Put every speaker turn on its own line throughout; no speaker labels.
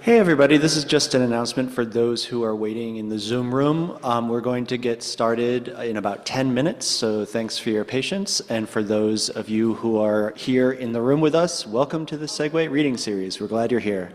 Hey everybody, this is just an announcement for those who are waiting in the Zoom room. We're going to get started in about 10 minutes, so thanks for your patience. And for those of you who are here in the room with us, welcome to the Segue reading series. We're glad you're here.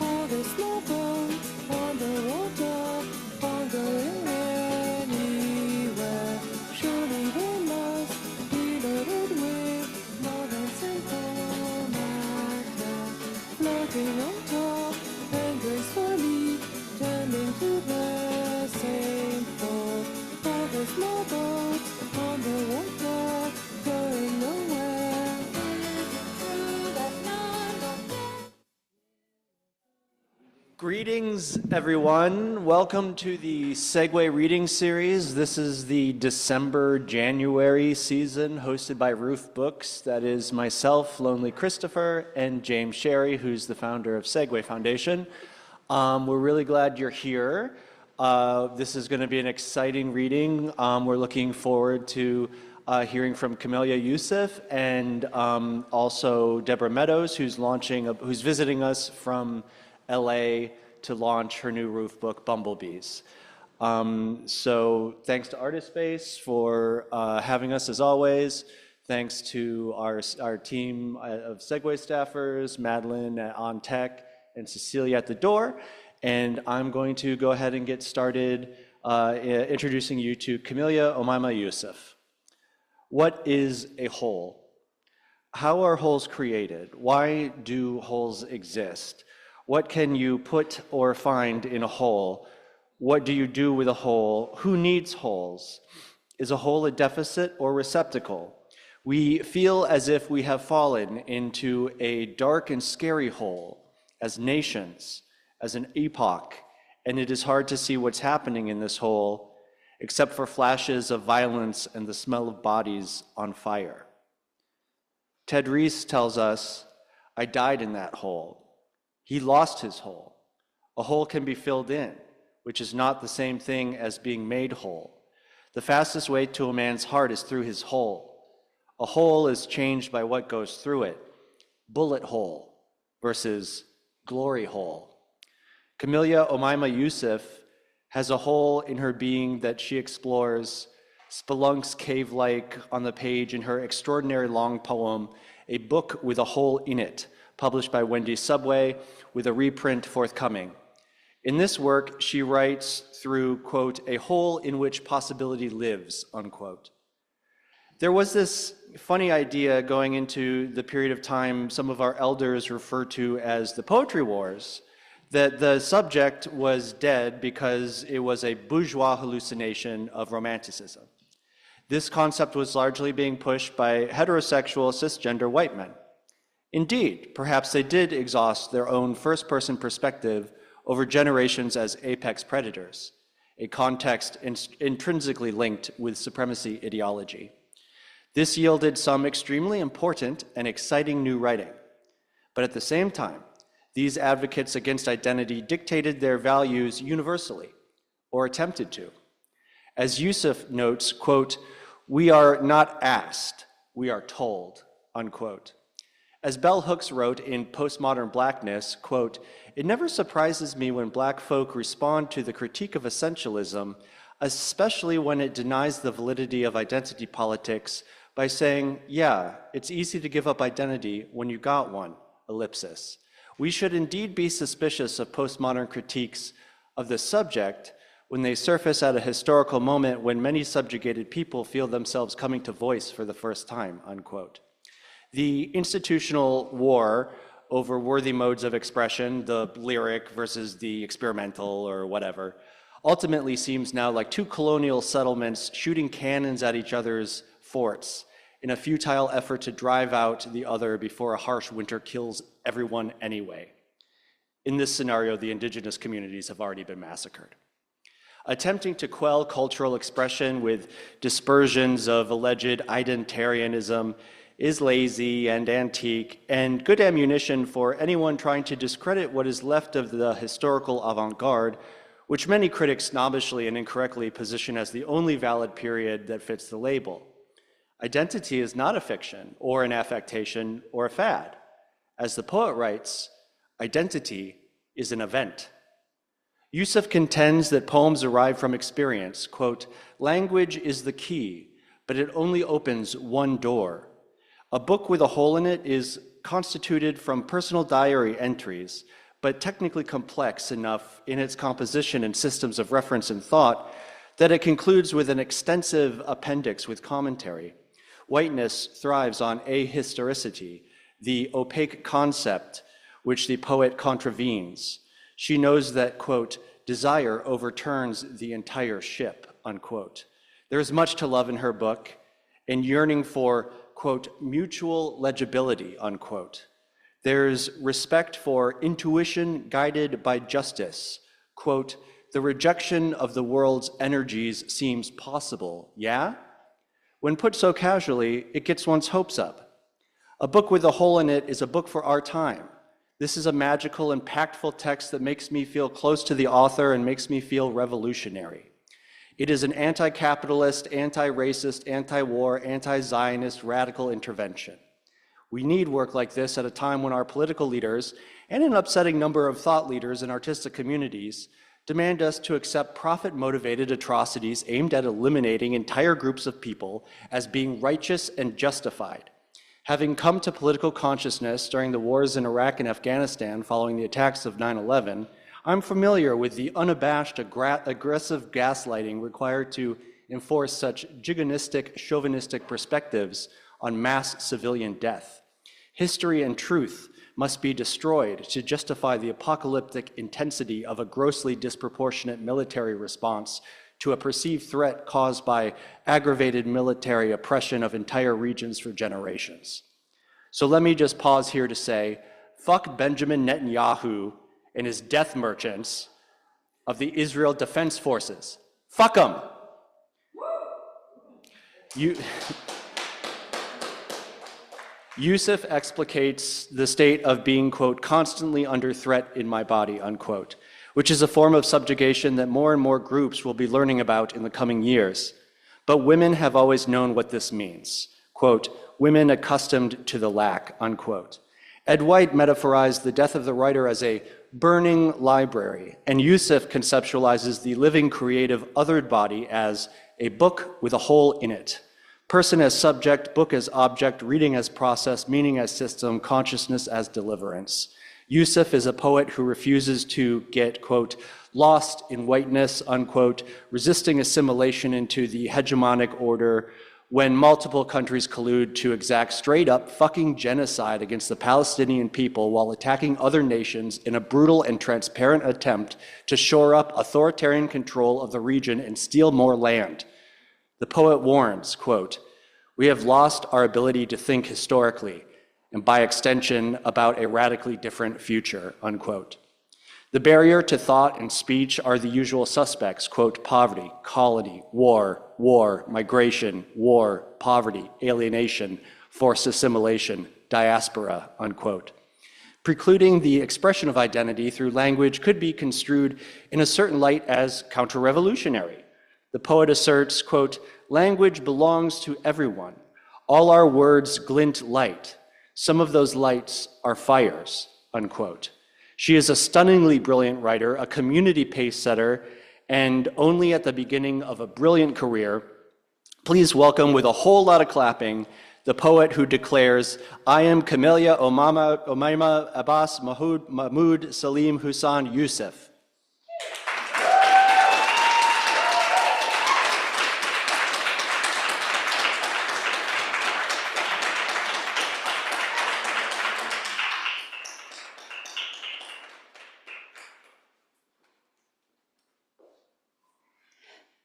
All the small boats on the water small boat upon the water, going nowhere. Through that night of death.
Greetings, everyone. Welcome to the Segue reading series. This is the December-January season hosted by Roof Books. That is myself, Lonely Christopher, and James Sherry, who's the founder of Segue Foundation. We're really glad you're here. This is going to be an exciting reading. We're looking forward to hearing from Kamelya Youssef and also Deborah Meadows, who's visiting us from LA to launch her new roof book, Bumblebees. So thanks to Artist Space for having us as always. Thanks to our team of Segue staffers, Madeline on tech and Cecilia at the door. And I'm going to go ahead and get started introducing you to Kamelya Omayma Youssef. What is a hole? How are holes created? Why do holes exist? What can you put or find in a hole? What do you do with a hole? Who needs holes? Is a hole a deficit or receptacle? We feel as if we have fallen into a dark and scary hole as nations, as an epoch, and it is hard to see what's happening in this hole except for flashes of violence and the smell of bodies on fire. Ted Reese tells us, "I died in that hole." He lost his hole. A hole can be filled in, which is not the same thing as being made whole. The fastest way to a man's heart is through his hole. A hole is changed by what goes through it. Bullet hole versus glory hole. Kamelya Omayma Youssef has a hole in her being that she explores, spelunks cave-like on the page in her extraordinary long poem, A Book with a Hole in It, published by Wendy Subway, with a reprint forthcoming. In this work, she writes through, quote, a hole in which possibility lives, unquote. There was this funny idea going into the period of time some of our elders refer to as the Poetry Wars, that the subject was dead because it was a bourgeois hallucination of romanticism. This concept was largely being pushed by heterosexual cisgender white men. Indeed, perhaps they did exhaust their own first-person perspective over generations as apex predators, a context intrinsically linked with supremacy ideology. This yielded some extremely important and exciting new writing. But at the same time, these advocates against identity dictated their values universally, or attempted to. As Youssef notes, quote, we are not asked, we are told, unquote. As Bell Hooks wrote in Postmodern Blackness, quote, it never surprises me when Black folk respond to the critique of essentialism, especially when it denies the validity of identity politics by saying, yeah, it's easy to give up identity when you got one, ellipsis. We should indeed be suspicious of postmodern critiques of the subject when they surface at a historical moment when many subjugated people feel themselves coming to voice for the first time, unquote. The institutional war over worthy modes of expression, the lyric versus the experimental or whatever, ultimately seems now like two colonial settlements shooting cannons at each other's forts in a futile effort to drive out the other before a harsh winter kills everyone anyway. In this scenario, the indigenous communities have already been massacred. Attempting to quell cultural expression with dispersions of alleged identitarianism is lazy and antique and good ammunition for anyone trying to discredit what is left of the historical avant-garde, which many critics snobbishly and incorrectly position as the only valid period that fits the label. Identity is not a fiction or an affectation or a fad. As the poet writes, identity is an event. Youssef contends that poems arrive from experience. Quote, language is the key, but it only opens one door. A book with a hole in it is constituted from personal diary entries, but technically complex enough in its composition and systems of reference and thought that it concludes with an extensive appendix with commentary. Whiteness thrives on ahistoricity, the opaque concept which the poet contravenes. She knows that, quote, desire overturns the entire ship, unquote. There is much to love in her book and yearning for, quote, mutual legibility, unquote. There's respect for intuition guided by justice. Quote, the rejection of the world's energies seems possible, yeah? When put so casually, it gets one's hopes up. A book with a hole in it is a book for our time. This is a magical, impactful text that makes me feel close to the author and makes me feel revolutionary. It is an anti-capitalist, anti-racist, anti-war, anti-Zionist radical intervention. We need work like this at a time when our political leaders, and an upsetting number of thought leaders in artistic communities, demand us to accept profit-motivated atrocities aimed at eliminating entire groups of people as being righteous and justified. Having come to political consciousness during the wars in Iraq and Afghanistan following the attacks of 9/11, I'm familiar with the unabashed aggressive gaslighting required to enforce such jigonistic, chauvinistic perspectives on mass civilian death. History and truth must be destroyed to justify the apocalyptic intensity of a grossly disproportionate military response to a perceived threat caused by aggravated military oppression of entire regions for generations. So let me just pause here to say, fuck Benjamin Netanyahu and his death merchants of the Israel Defense Forces. Fuck them! Youssef explicates the state of being, quote, constantly under threat in my body, unquote, which is a form of subjugation that more and more groups will be learning about in the coming years. But women have always known what this means, quote, women accustomed to the lack, unquote. Ed White metaphorized the death of the writer as a burning library, and Youssef conceptualizes the living, creative, othered body as a book with a hole in it. Person as subject, book as object, reading as process, meaning as system, consciousness as deliverance. Youssef is a poet who refuses to get, quote, lost in whiteness, unquote, resisting assimilation into the hegemonic order when multiple countries collude to exact straight up fucking genocide against the Palestinian people while attacking other nations in a brutal and transparent attempt to shore up authoritarian control of the region and steal more land. The poet warns, quote, we have lost our ability to think historically, and by extension, about a radically different future, unquote. The barrier to thought and speech are the usual suspects, quote, poverty, colony, war, migration, war, poverty, alienation, forced assimilation, diaspora, unquote. Precluding the expression of identity through language could be construed in a certain light as counter-revolutionary. The poet asserts, quote, language belongs to everyone. All our words glint light. Some of those lights are fires, unquote. She is a stunningly brilliant writer, a community pace setter, and only at the beginning of a brilliant career. Please welcome with a whole lot of clapping, the poet who declares, I am Kamelya Omayma Abbas Mahmoud Salim Hussan Youssef.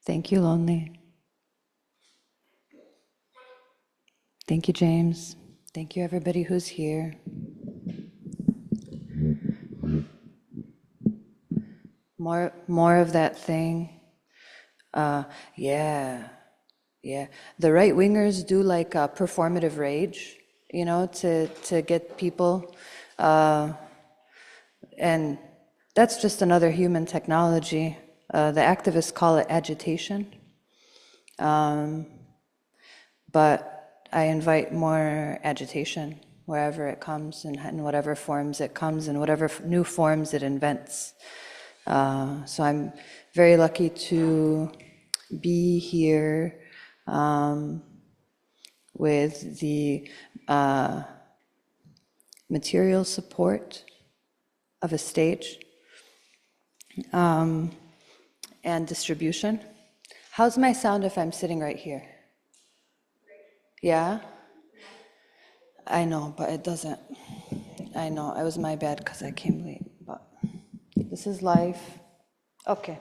Thank you, Lonely. Thank you, James. Thank you, everybody who's here. More of that thing. Yeah. The right wingers do like performative rage, you know, to get people, and that's just another human technology. The activists call it agitation, but I invite more agitation wherever it comes and in whatever forms it comes and whatever new forms it invents. So I'm very lucky to be here with the material support of a stage and distribution. How's my sound if I'm sitting right here? Yeah? I know, but it doesn't. I know, it was my bad because I came late, but this is life. Okay.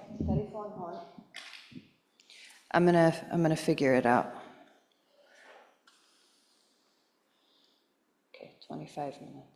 I'm gonna figure it out. Okay, 25 minutes.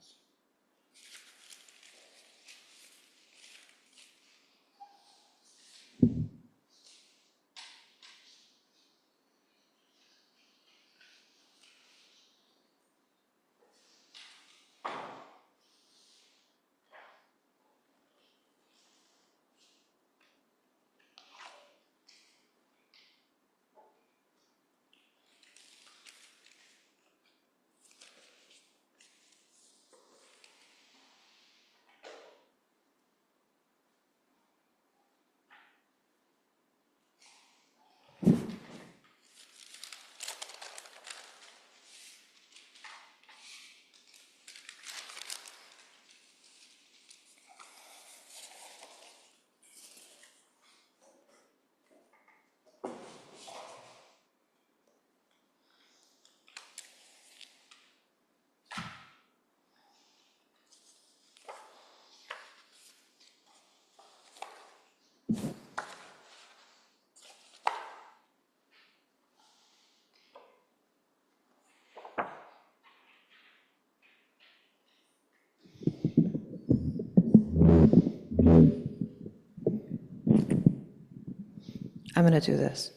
I'm gonna do this.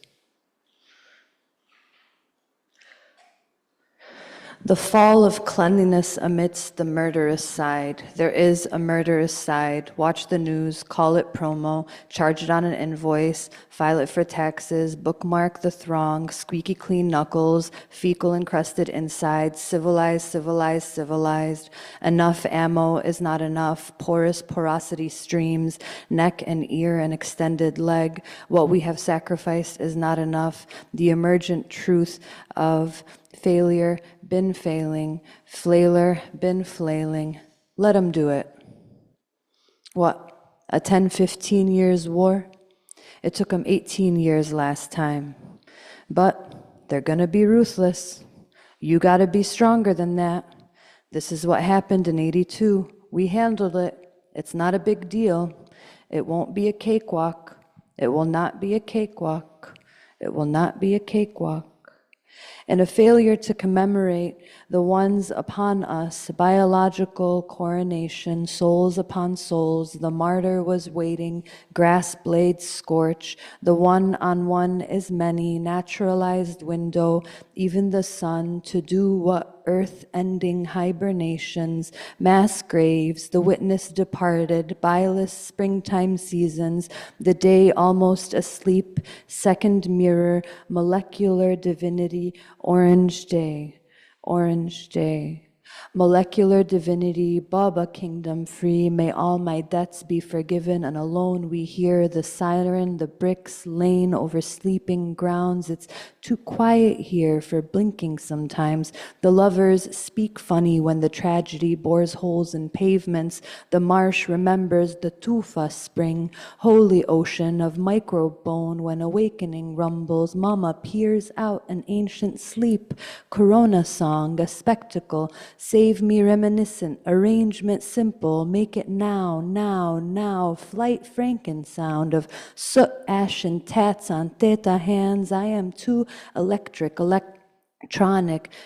The fall of cleanliness amidst the murderous side. There is a murderous side. Watch the news, call it promo, charge it on an invoice, file it for taxes, bookmark the throng, squeaky clean knuckles, fecal encrusted insides, civilized, civilized, civilized. Enough ammo is not enough. Porous porosity streams, neck and ear and extended leg. What we have sacrificed is not enough. The emergent truth of failure, been failing, flailer, been flailing. Let them do it. What, a 10, 15 years war? It took them 18 years last time. But they're gonna be ruthless. You gotta be stronger than that. This is what happened in 82. We handled it. It's not a big deal. It won't be a cakewalk. It will not be a cakewalk. It will not be a cakewalk. And a failure to commemorate the ones upon us, biological coronation, souls upon souls, the martyr was waiting, grass blades scorch, the one on one is many, naturalized window, even the sun, to do what earth-ending hibernations, mass graves, the witness departed, bileless springtime seasons, the day almost asleep, second mirror, molecular divinity, orange day, orange day. Molecular divinity, Baba kingdom free, may all my debts be forgiven, and alone we hear the siren, the bricks laying over sleeping grounds. It's too quiet here for blinking sometimes. The lovers speak funny when the tragedy bores holes in pavements. The marsh remembers the tufa spring, holy ocean of microbone when awakening rumbles. Mama peers out an ancient sleep, corona song, a spectacle. Save me reminiscent, arrangement simple, make it now, now, now. Flight frankensound of soot, ash, and tats on theta hands. I am too electronic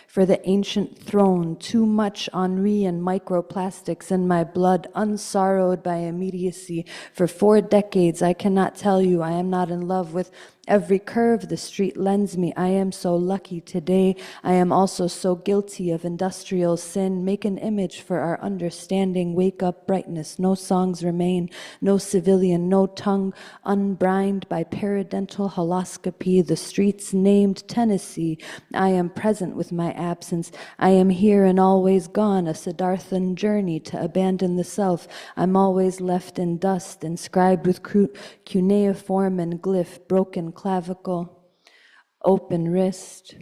for the ancient throne, too much ennui and microplastics in my blood, unsorrowed by immediacy. For 4 decades, I cannot tell you I am not in love with every curve the street lends me. I am so lucky today. I am also so guilty of industrial sin. Make an image for our understanding. Wake up brightness. No songs remain. No civilian. No tongue unbrined by peridental holoscopy. The streets named Tennessee. I am present with my absence. I am here and always gone. A Siddharthan journey to abandon the self. I'm always left in dust, inscribed with cuneiform and glyph, broken clavicle, open wrist.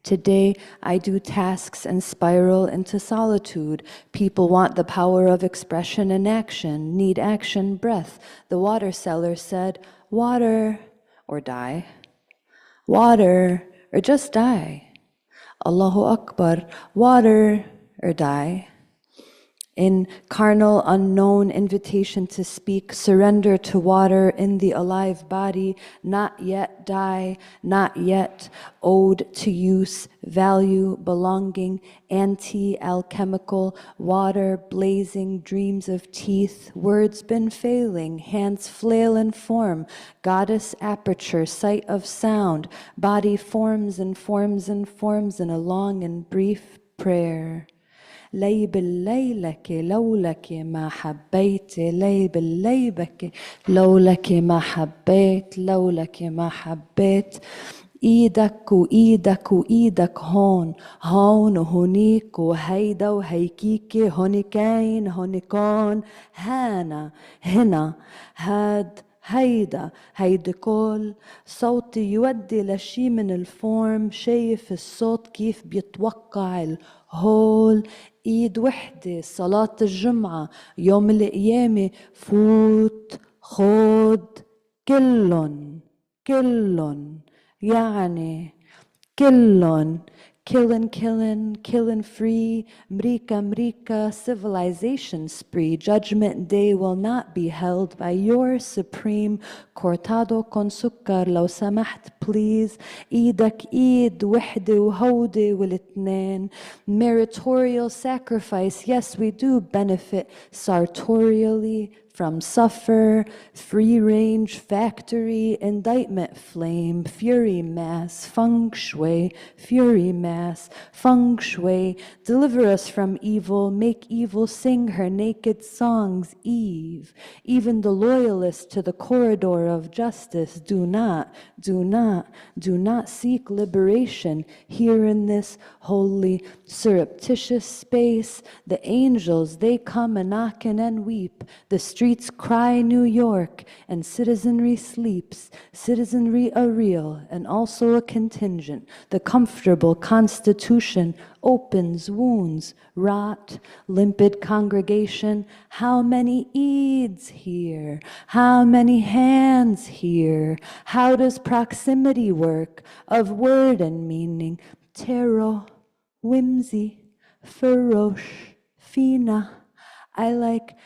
Today, I do tasks and spiral into solitude. People want the power of expression and action, need action, breath. The water seller said, water or die, water or just die. Allahu Akbar, water or die. In carnal, unknown invitation to speak, surrender to water in the alive body, not yet die, not yet owed to use, value, belonging, anti-alchemical, water, blazing, dreams of teeth, words been failing, hands flail and form, goddess aperture, sight of sound, body forms and forms and forms in a long and brief prayer. لي بالليلك لولك ما حبيت لي بالليبك لولك ما حبيت لولك ما حبيت ايدك وايدك وايدك هون هون وهونيك وهيدا وهيكيكي هونيكين هونيكون هانا هنا هاد هيدا هيدا كل صوتي يودي لشي من الفورم شايف الصوت كيف بيتوقع الهول ايد وحدة صلاة الجمعة يوم القيامة فوت خود كلن يعني كلن killing free, Mrika, civilization spree. Judgment day will not be held by your supreme. Cortado con sukkar, لو سمحت please. إيدك إيد وحدة وهودة والاتنين. Meritorial sacrifice, yes we do benefit sartorially from suffer, free range, factory, indictment flame, fury mass, feng shui, fury mass, feng shui, deliver us from evil, make evil sing her naked songs, Eve. Even the loyalists to the corridor of justice do not seek liberation here in this holy, surreptitious space. The angels, they come a knockin' and weep. The streets cry New York, and citizenry sleeps. Citizenry a real and also a contingent. The comfortable constitution opens wounds, rot, limpid congregation. How many Eids here? How many hands here? How does proximity work of word and meaning? Tarot, whimsy, feroche, fina. I like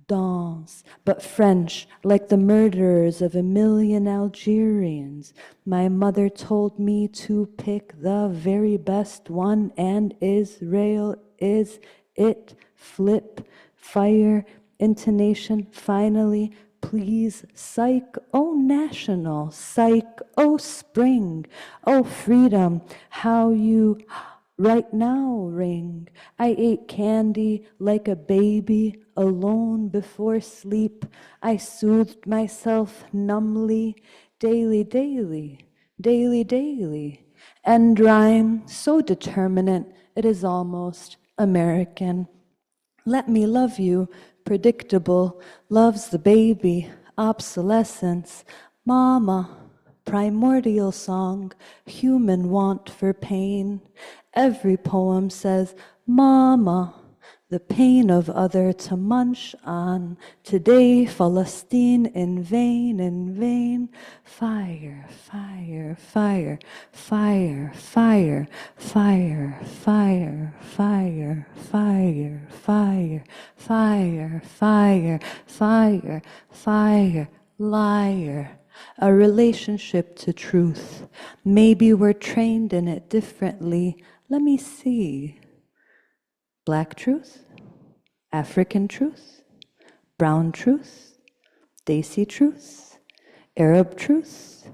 dance, but French, like the murderers of a million Algerians. My mother told me to pick the very best one, and Israel is it. Flip, fire, intonation, finally, please, psych, oh national, psych, oh spring, oh freedom, how you right now ring. I ate candy like a baby alone before sleep. I soothed myself numbly, daily, and rhyme so determinate it is almost American. Let me love you, predictable, loves the baby, obsolescence, mama, primordial song, human want for pain. Every poem says, mama, the pain of other to munch on. Today, Palestine in vain. Fire, fire, fire, fire, fire, fire, fire, fire, fire, fire, fire, fire, fire, fire, liar. A relationship to truth. Maybe we're trained in it differently. Let me see. Black truth, African truth, brown truth, Desi truth, Arab truth,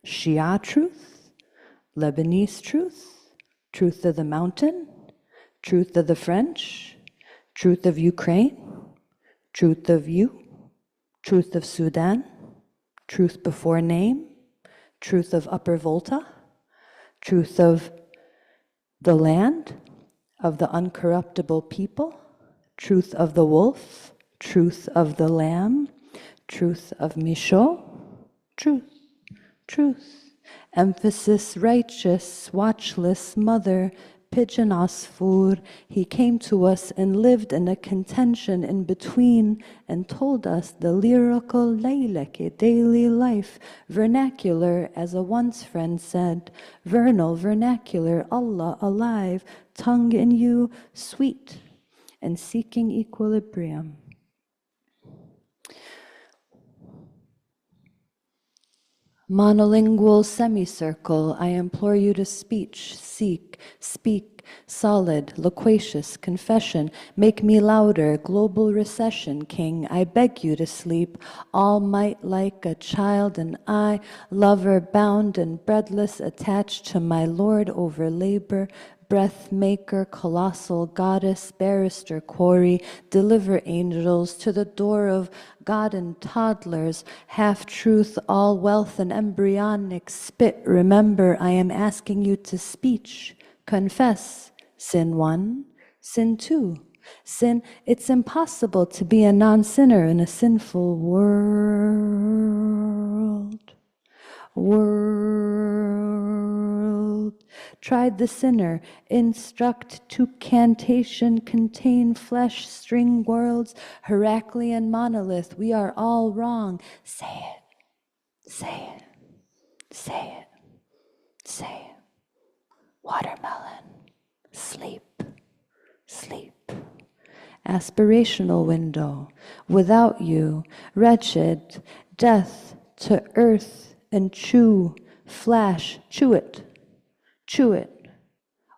Shia truth, Lebanese truth, truth of the mountain, truth of the French, truth of Ukraine, truth of you, truth of Sudan, truth before name, truth of Upper Volta, truth of the land, of the uncorruptible people, truth of the wolf, truth of the lamb, truth of Michaud, truth. Emphasis righteous, watchless mother, pigeon Asfur. He came to us and lived in a contention in between and told us the lyrical laylake, daily life, vernacular, as a once friend said, vernal, vernacular, Allah alive, tongue in you, sweet. and seeking equilibrium. Monolingual semicircle, I implore you to speak, solid, loquacious, confession, make me louder, global recession, king, I beg you to sleep, all might like a child and I, lover bound and breadless, attached to my lord over labor, breath maker, colossal goddess, barrister, quarry, deliver angels to the door of God and toddlers, half-truth, all wealth and embryonic spit. Remember, I am asking you to speech, confess, sin one, sin two. Sin, it's impossible to be a non-sinner in a sinful world. Tried the sinner, instruct to cantation, contain flesh, string worlds, Heraclean monolith, we are all wrong. Say it, say it, say it, say it. Watermelon, sleep, sleep. Aspirational window, without you, wretched, death to earth and chew, flash, chew it,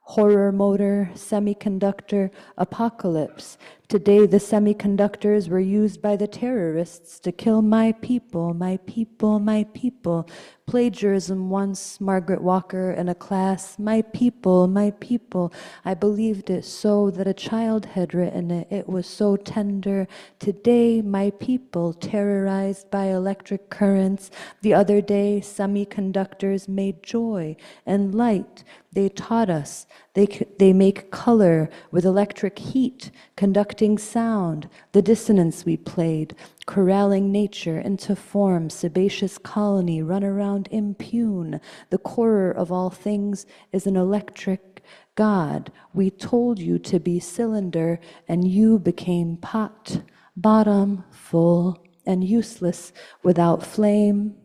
horror motor, semiconductor, apocalypse. Today the semiconductors were used by the terrorists to kill my people, my people, my people. Plagiarism once, Margaret Walker in a class, my people, my people. I believed it so that a child had written it. It was so tender. Today, my people, terrorized by electric currents. The other day, semiconductors made joy and light. They taught us. They make color with electric heat, conducting sound, the dissonance we played, corralling nature into form, sebaceous colony, run around impune. The core of all things is an electric God. We told you to be cylinder, and you became pot, bottom, full, and useless, without flame.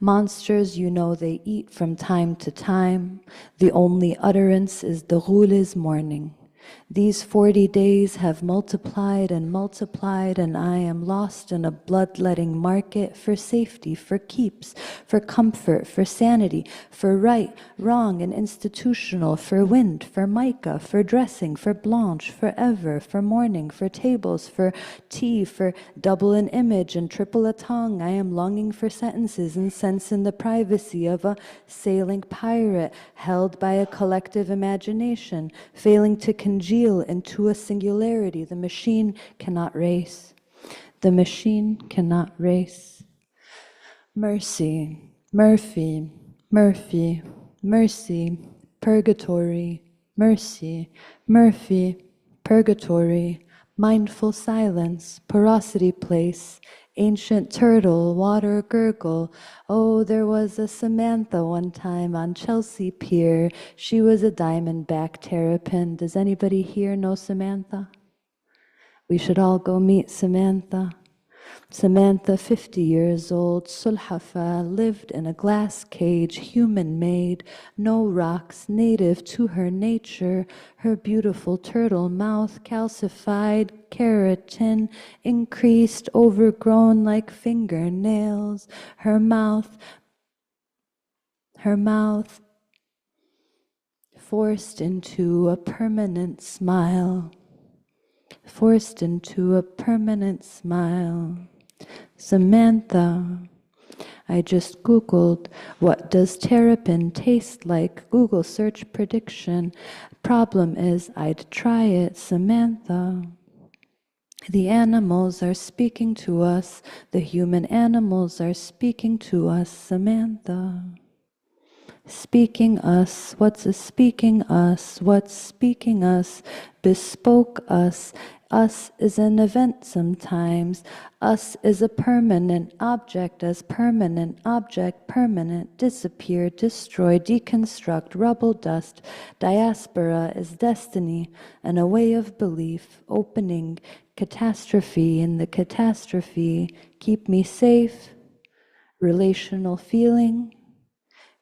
Monsters, you know, they eat from time to time. The only utterance is the ghule's mourning. These 40 days have multiplied, and I am lost in a bloodletting market for safety, for keeps, for comfort, for sanity, for right, wrong, and institutional, for wind, for mica, for dressing, for blanche, for ever, for mourning, for tables, for tea, for double an image and triple a tongue. I am longing for sentences and sense in the privacy of a sailing pirate, held by a collective imagination, failing to congeal into a singularity. The machine cannot race. The machine cannot race. Mercy, Murphy, Murphy, mercy, purgatory, mercy, Murphy, purgatory, mindful silence, porosity place, ancient turtle, water gurgle. Oh, there was a Samantha one time on Chelsea Pier. She was a diamondback terrapin. Does anybody here know Samantha? We should all go meet Samantha. Samantha, 50 years old, Sulhafa, lived in a glass cage, human-made, no rocks, native to her nature, her beautiful turtle mouth, calcified, keratin, increased, overgrown like fingernails, her mouth, forced into a permanent smile. Forced into a permanent smile. Samantha, I just Googled, what does terrapin taste like? Google search prediction. Problem is, I'd try it, Samantha. The animals are speaking to us. The human animals are speaking to us, Samantha. Speaking us, what's a speaking us? What's speaking us? Bespoke us. Us is an event sometimes. Us is a permanent object as permanent object, permanent, disappear, destroy, deconstruct, rubble, dust. Diaspora is destiny and a way of belief, opening catastrophe in the catastrophe. Keep me safe, relational feeling.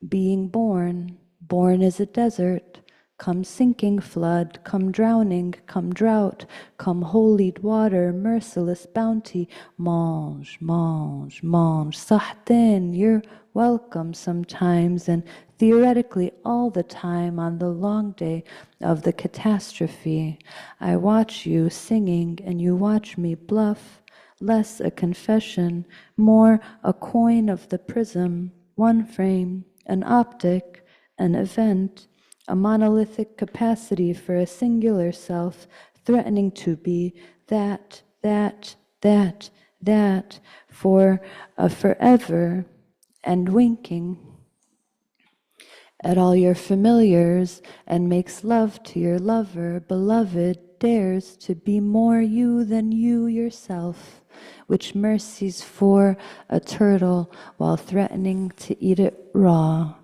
Being born, born is a desert, Come sinking flood, come drowning, come drought, come holied water, merciless bounty. Mange, mange, mange. Sahtin, you're welcome sometimes and theoretically all the time on the long day of the catastrophe. I watch you singing and you watch me bluff. Less a confession, more a coin of the prism, one frame, an optic, an event, a monolithic capacity for a singular self, threatening to be that, for a forever, and winking at all your familiars and makes love to your lover, beloved, dares to be more you than you yourself, which mercies for a turtle while threatening to eat it raw.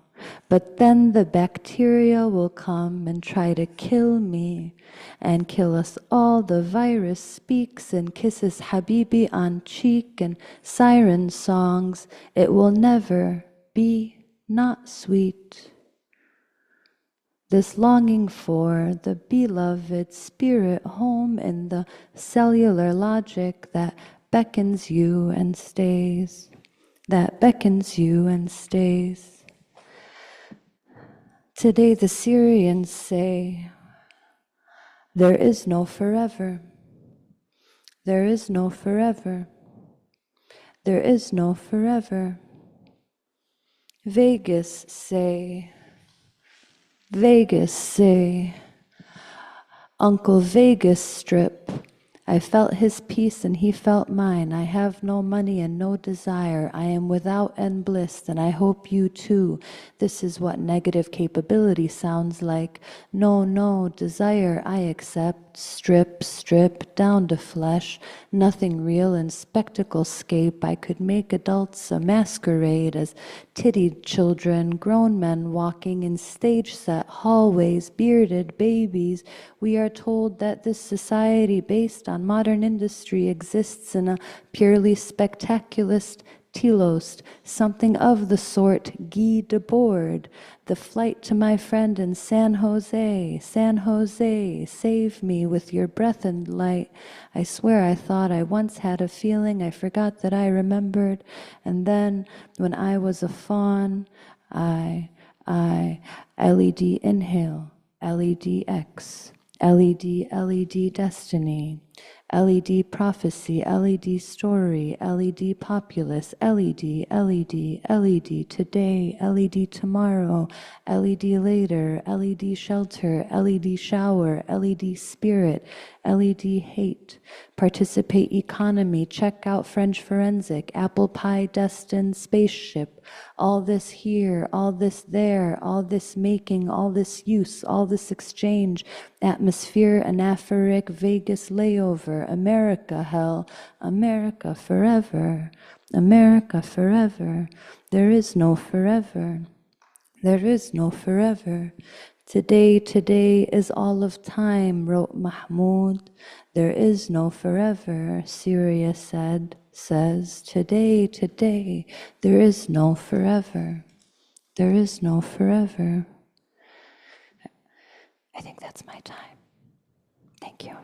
But then the bacteria will come and try to kill me and kill us all. The virus speaks and kisses Habibi on cheek and siren songs. It will never be not sweet. This longing for the beloved spirit home in the cellular logic that beckons you and stays, that beckons you and stays. Today the Syrians say, there is no forever. There is no forever. There is no forever. Vegas say, Uncle Vegas Strip. I felt his peace and he felt mine. I have no money and no desire. I am without and bliss, and I hope you too. This is what negative capability sounds like. No, desire I accept. Strip, down to flesh. Nothing real in spectaclescape. I could make adults a masquerade as tittied children, grown men walking in stage set hallways, bearded babies. We are told that this society based on modern industry exists in a purely spectaculist telos, something of the sort Guy Debord. The flight to my friend in San Jose, save me with your breath and light. I swear I thought I once had a feeling, I forgot that I remembered, and then when I was a fawn, I, LED inhale, LEDX, LED destiny, LED prophecy, LED story, LED populace, LED today, LED tomorrow, LED later, LED shelter, LED shower, LED spirit, LED hate, participate economy, check out French forensic, apple pie destined spaceship, all this here, all this there, all this making, all this use, all this exchange, atmosphere, anaphoric, Vegas layover, America hell, America forever, America forever. There is no forever. There is no forever. Today is all of time, wrote Mahmoud. There is no forever, Syria says, today, there is no forever. There is no forever. I think that's my time. Thank you.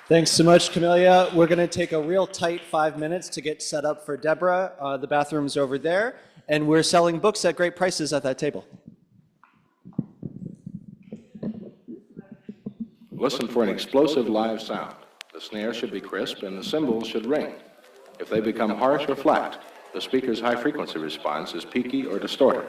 Thanks so much, Kamelya. We're going to take a real tight 5 minutes to get set up for Deborah. The bathroom's over there, and we're selling books at great prices at that table.
Listen for an explosive live sound. The snare should be crisp and the cymbals should ring. If they become harsh or flat, the speaker's high frequency response is peaky or distorted.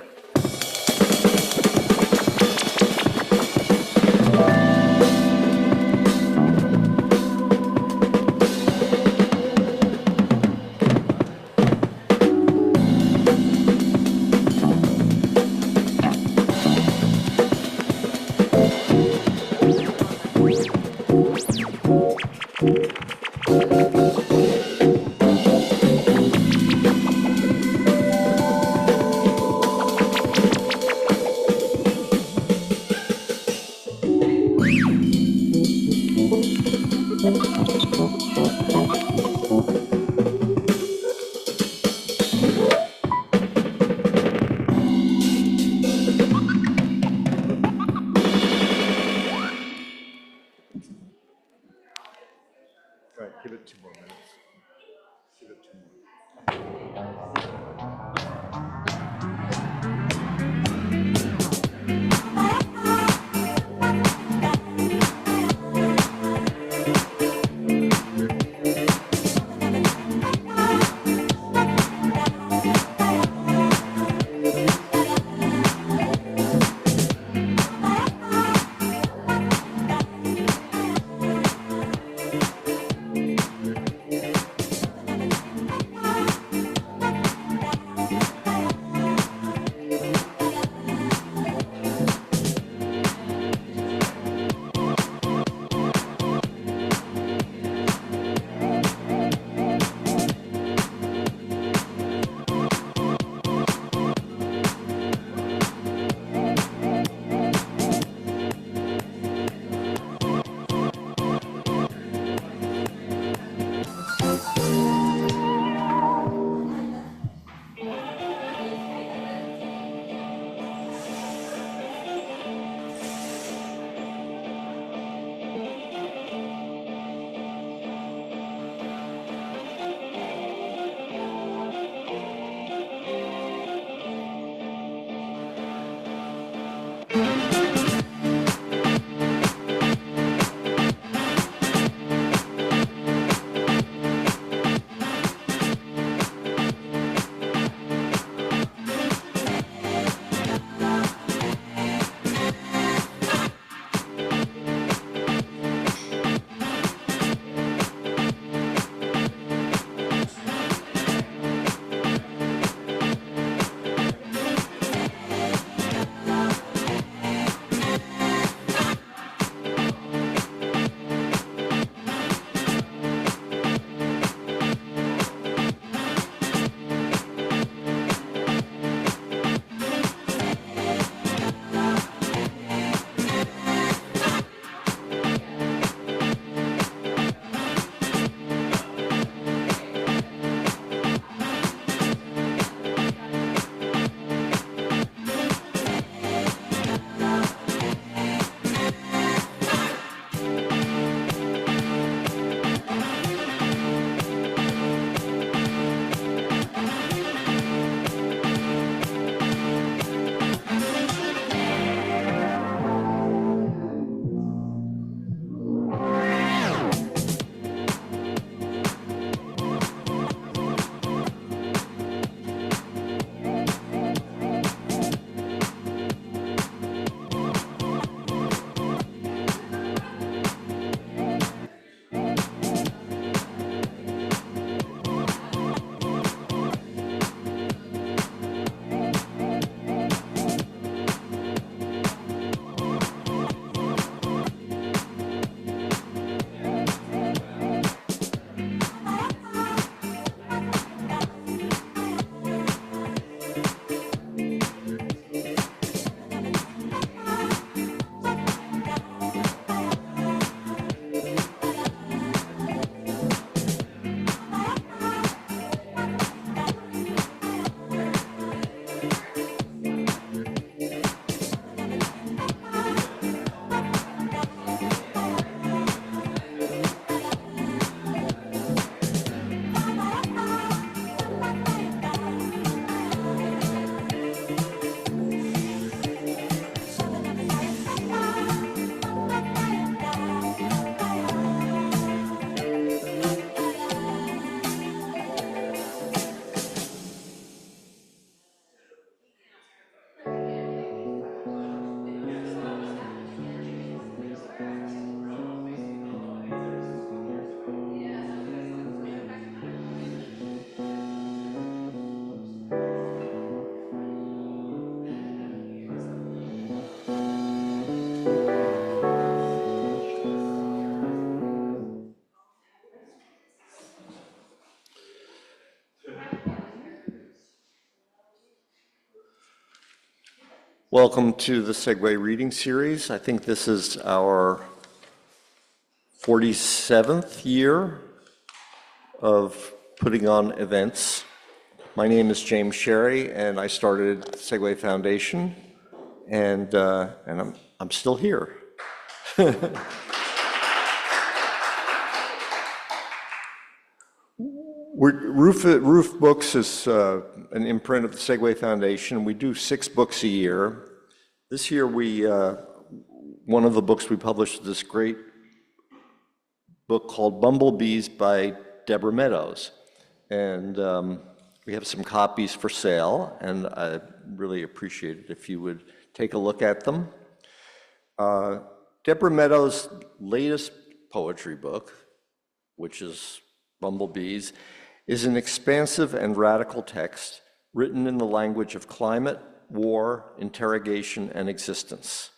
Welcome to the Segue reading series. I think this is our 47th year of putting on events. My name is James Sherry, and I started Segue Foundation, and I'm still here. Roof Books is an imprint of the Segue Foundation. We do 6 books a year. This year, one of the books we published is this great book called Bumblebees by Deborah Meadows. And we have some copies for sale, and I really appreciate it if you would take a look at them. Deborah Meadows' latest poetry book, which is Bumblebees, is an expansive and radical text written in the language of climate, war, interrogation, and existence.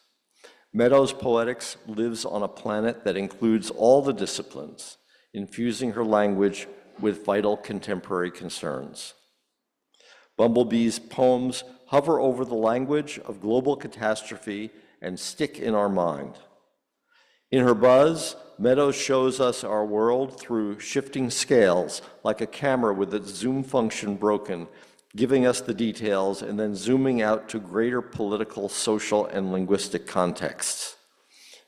Meadows' poetics lives on a planet that includes all the disciplines, infusing her language with vital contemporary concerns. Bumblebees' poems hover over the language of global catastrophe and stick in our mind. In her buzz, Meadows shows us our world through shifting scales, like a camera with its zoom function broken, giving us the details and then zooming out to greater political, social, and linguistic contexts,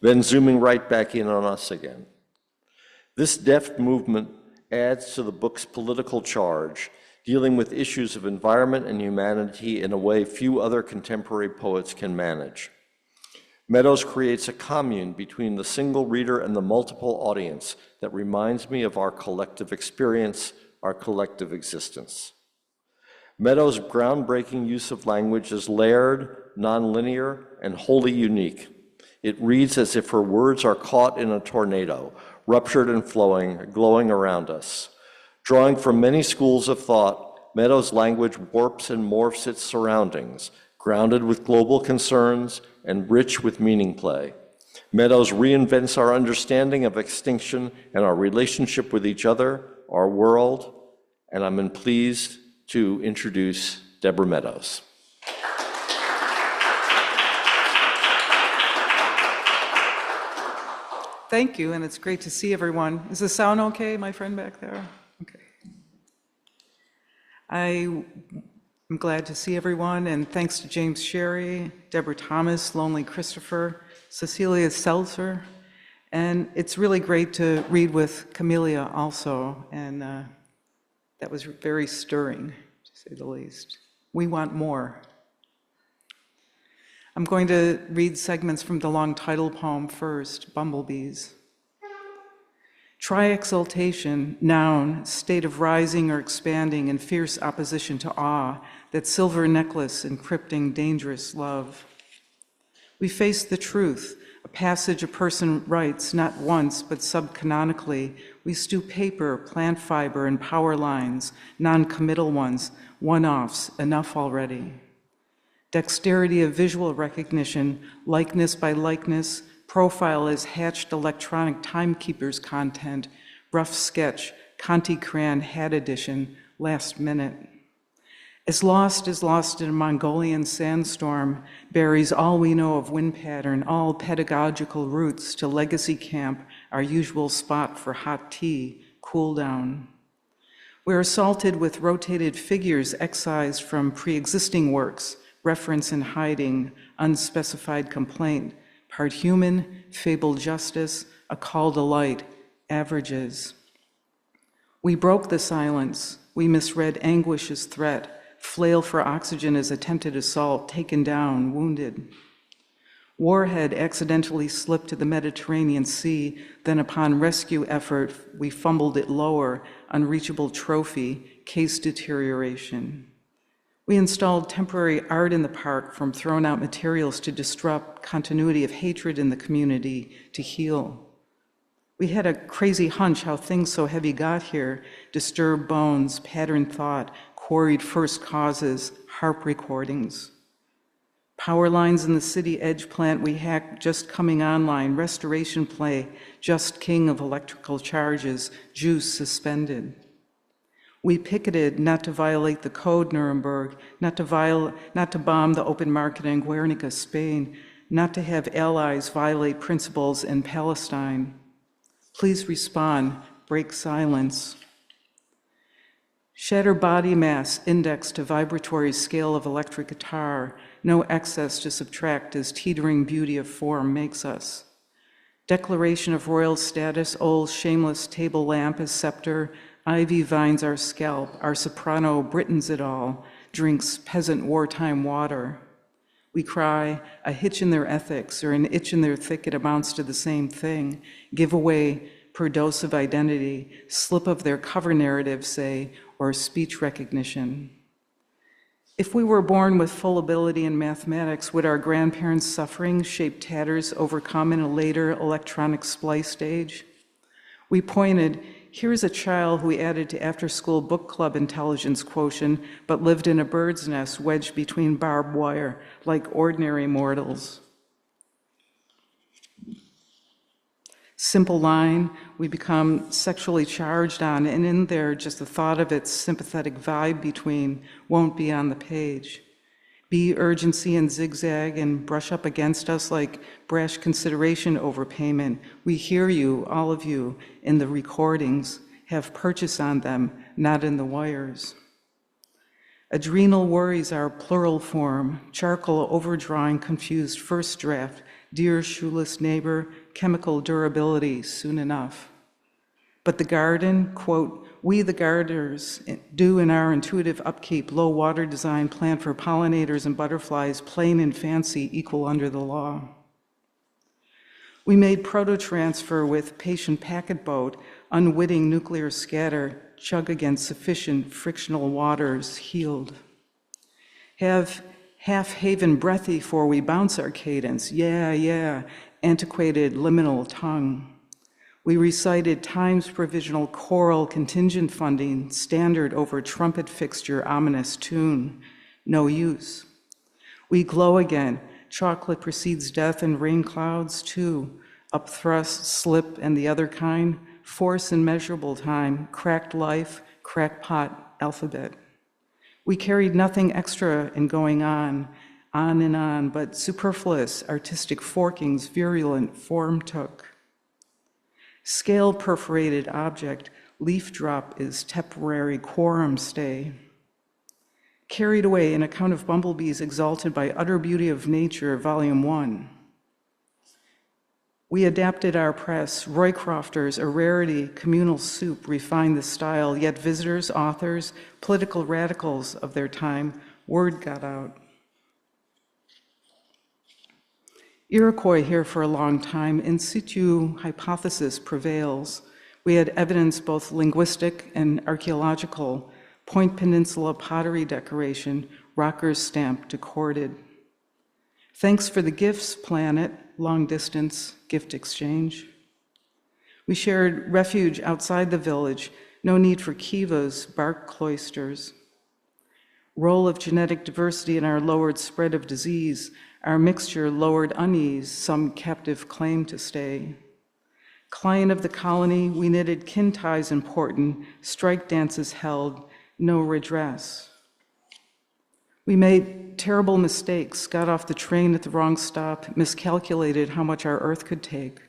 then zooming right back in on us again. This deft movement adds to the book's political charge, dealing with issues of environment and humanity in a way few other contemporary poets can manage. Meadows creates a commune between the single reader and the multiple audience that reminds me of our collective experience, our collective existence. Meadows' groundbreaking use of language is layered, nonlinear, and wholly unique. It reads as if her words are caught in a tornado, ruptured and flowing, glowing around us. Drawing from many schools of thought, Meadows' language warps and morphs its surroundings, grounded with global concerns and rich with meaning play. Meadows reinvents our understanding of extinction and our relationship with each other, our world, and I'm pleased to introduce Deborah Meadows.
Thank you, and it's great to see everyone. Is the sound okay, my friend back there? Okay. I'm glad to see everyone, and thanks to James Sherry, Deborah Thomas, Lonely Christopher, Cecilia Seltzer, and it's really great to read with Kamelya also, and that was very stirring, to say the least. We want more. I'm going to read segments from the long title poem first, Bumblebees. Try exultation, noun, state of rising or expanding in fierce opposition to awe, that silver necklace encrypting dangerous love. We face the truth, a passage a person writes not once but subcanonically. We stew paper, plant fiber, and power lines, non-committal ones, one-offs, enough already. Dexterity of visual recognition, likeness by likeness, profile as hatched electronic timekeepers content, rough sketch, Conti Cran hat edition, last minute. As lost in a Mongolian sandstorm, buries all we know of wind pattern, all pedagogical routes to legacy camp, our usual spot for hot tea, cool down. We're assaulted with rotated figures excised from pre-existing works, reference in hiding, unspecified complaint, part human, fabled justice, a call to light, averages. We broke the silence, we misread anguish as threat, flail for oxygen as attempted assault, taken down, wounded. Warhead accidentally slipped to the Mediterranean Sea, then upon rescue effort, we fumbled it lower, unreachable trophy, case deterioration. We installed temporary art in the park from thrown out materials to disrupt continuity of hatred in the community, to heal. We had a crazy hunch how things so heavy got here, disturbed bones, patterned thought, quarried first causes, harp recordings. Power lines in the city edge plant we hacked just coming online, restoration play, just king of electrical charges, juice suspended. We picketed not to violate the code, Nuremberg, not to bomb the open market in Guernica, Spain, not to have allies violate principles in Palestine. Please respond, break silence. Shatter body mass indexed to vibratory scale of electric guitar, no excess to subtract as teetering beauty of form makes us. Declaration of royal status, old shameless table lamp as scepter, ivy vines our scalp, our soprano Britons it all, drinks peasant wartime water. We cry, a hitch in their ethics or an itch in their thicket amounts to the same thing. Give away per dose of identity, slip of their cover narrative, say, or speech recognition. If we were born with full ability in mathematics, would our grandparents' suffering shape tatters overcome in a later electronic splice stage? We pointed, here's a child who we added to after-school book club intelligence quotient, but lived in a bird's nest wedged between barbed wire, like ordinary mortals. Simple line, we become sexually charged on, and in there, just the thought of its sympathetic vibe between won't be on the page. Be urgency and zigzag and brush up against us like brash consideration overpayment. We hear you, all of you, in the recordings, have purchase on them, not in the wires. Adrenal worries are plural form, charcoal overdrawing confused first draft, dear shoeless neighbor, chemical durability soon enough. But the garden, quote, we the gardeners do in our intuitive upkeep, low water design plan for pollinators and butterflies, plain and fancy, equal under the law. We made proto-transfer with patient packet boat, unwitting nuclear scatter, chug against sufficient frictional waters, healed. Have half-haven breathy for we bounce our cadence, yeah, antiquated liminal tongue. We recited Times provisional choral contingent funding, standard over trumpet fixture, ominous tune, no use. We glow again, chocolate precedes death and rain clouds too, upthrust, slip, and the other kind, force and measurable time, cracked life, crackpot alphabet. We carried nothing extra in going on and on, but superfluous artistic forkings virulent form took. Scale perforated object, leaf drop is temporary quorum stay. Carried away in account of bumblebees exalted by utter beauty of nature, volume 1. We adapted our press, Roycrofters, a rarity, communal soup, refined the style, yet visitors, authors, political radicals of their time, word got out. Iroquois here for a long time, in situ hypothesis prevails. We had evidence both linguistic and archaeological, Point Peninsula pottery decoration, Rocker's stamp decorded. Thanks for the gifts, planet, long distance gift exchange. We shared refuge outside the village, no need for kivas, bark cloisters. Role of genetic diversity in our lowered spread of disease, our mixture lowered unease, some captive claim to stay. Client of the colony, we knitted kin ties important, strike dances held, no redress. We made terrible mistakes, got off the train at the wrong stop, miscalculated how much our earth could take.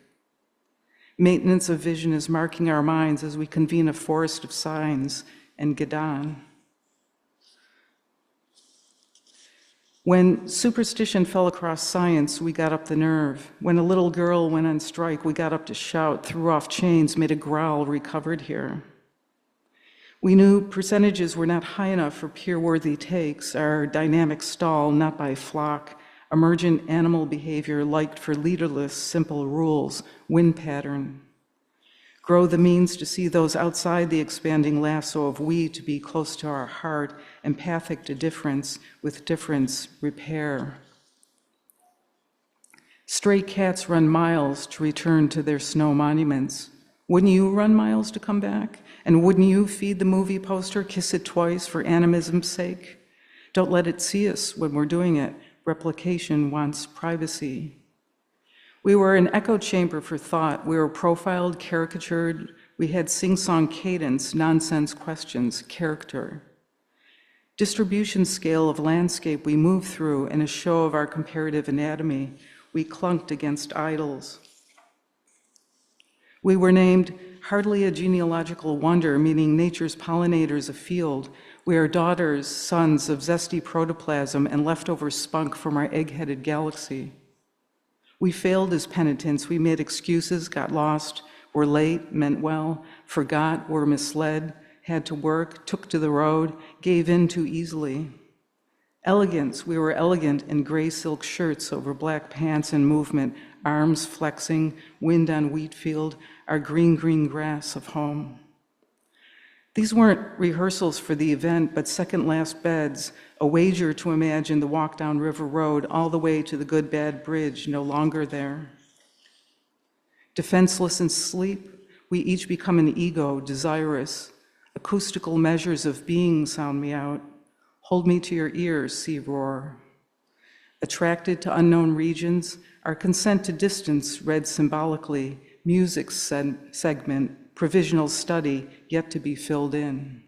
Maintenance of vision is marking our minds as we convene a forest of signs and get on. When superstition fell across science, we got up the nerve. When a little girl went on strike, we got up to shout, threw off chains, made a growl, recovered here. We knew percentages were not high enough for peer-worthy takes, our dynamic stall, not by flock, emergent animal behavior liked for leaderless, simple rules, wind pattern. Grow the means to see those outside the expanding lasso of we to be close to our heart, empathic to difference, with difference repair. Stray cats run miles to return to their snow monuments. Wouldn't you run miles to come back? And wouldn't you feed the movie poster, kiss it twice for animism's sake? Don't let it see us when we're doing it. Replication wants privacy. We were an echo chamber for thought. We were profiled, caricatured, We had sing-song cadence, nonsense questions, character. Distribution scale of landscape we moved through in a show of our comparative anatomy. We clunked against idols. We were named hardly a genealogical wonder, meaning nature's pollinators afield. We are daughters, sons of zesty protoplasm and leftover spunk from our egg-headed galaxy. We failed as penitents. We made excuses, got lost, were late, meant well, forgot, were misled, had to work, took to the road, gave in too easily. Elegance, we were elegant in gray silk shirts over black pants in movement, arms flexing, wind on wheat field, our green grass of home. These weren't rehearsals for the event, but second last beds, a wager to imagine the walk down River Road all the way to the Good Bad Bridge, no longer there. Defenseless in sleep, we each become an ego, desirous. Acoustical measures of being sound me out. Hold me to your ears, sea roar. Attracted to unknown regions, our consent to distance read symbolically, music segment, provisional study yet to be filled in.